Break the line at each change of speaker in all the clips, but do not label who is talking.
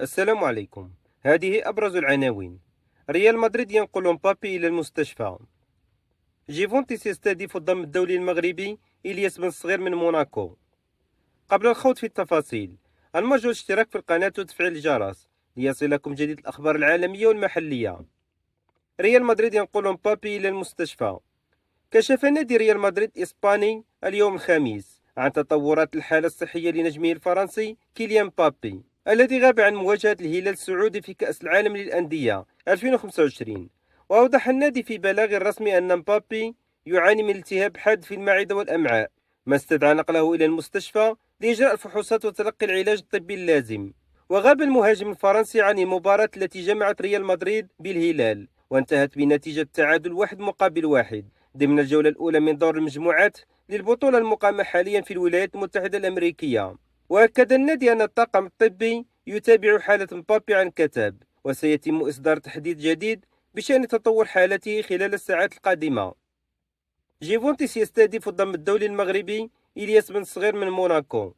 السلام عليكم. هذه أبرز العناوين. ريال مدريد ينقل مبابي إلى المستشفى. جيفونتيس يستهدف الضم الدولي المغربي إلياس بن صغير من موناكو. قبل الخوض في التفاصيل، المرجو الاشتراك في القناة وتفعيل الجرس ليصلكم جديد الأخبار العالمية والمحلية. ريال مدريد ينقل مبابي إلى المستشفى. كشف نادي ريال مدريد الإسباني اليوم الخميس عن تطورات الحالة الصحية لنجمه الفرنسي كيليان مبابي الذي غاب عن مواجهة الهلال السعودي في كأس العالم للأندية 2025. وأوضح النادي في بلاغ رسمي أن مبابي يعاني من التهاب حاد في المعدة والأمعاء، ما استدعى نقله إلى المستشفى لإجراء الفحوصات وتلقي العلاج الطبي اللازم. وغاب المهاجم الفرنسي عن المباراة التي جمعت ريال مدريد بالهلال وانتهت بنتيجة تعادل 1-1 ضمن الجولة الأولى من دور المجموعات للبطولة المقامة حاليا في الولايات المتحدة الأمريكية. وأكد النادي أن الطاقم الطبي يتابع حالة مبابي عن كتاب، وسيتم إصدار تحديث جديد بشأن تطور حالته خلال الساعات القادمة. جيفونتيس يستهدف الضم الدولي المغربي إلياس بن صغير من موناكو.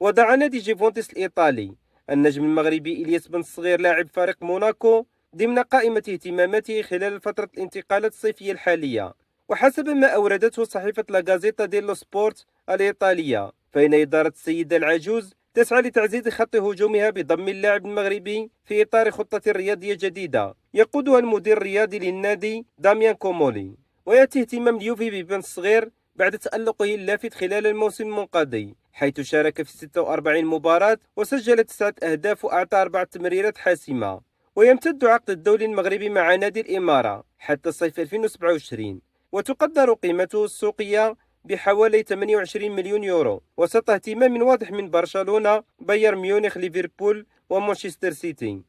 وضع نادي جيفونتيس الإيطالي النجم المغربي إلياس بن صغير لاعب فريق موناكو ضمن قائمة اهتماماته خلال فترة الانتقالات الصيفية الحالية. وحسب ما أوردته صحيفة لا غازيتا ديلو سبورت الإيطالية، فإن إدارة السيدة العجوز تسعى لتعزيز خط هجومها بضم اللاعب المغربي في إطار خطة رياضية جديدة يقودها المدير الرياضي للنادي داميان كومولي. ويأتي اهتمام اليوفي ببن صغير بعد تألقه اللافت خلال الموسم المنقضي، حيث شارك في 46 مباراة وسجل 9 أهداف وأعطى 4 تمريرات حاسمة. ويمتد عقد الدولي المغربي مع نادي الإمارة حتى صيف 2027، وتقدر قيمته السوقية بحوالي 28 مليون يورو، وسط اهتمام واضح من برشلونة، بايرن ميونخ، ليفربول ومانشستر سيتي.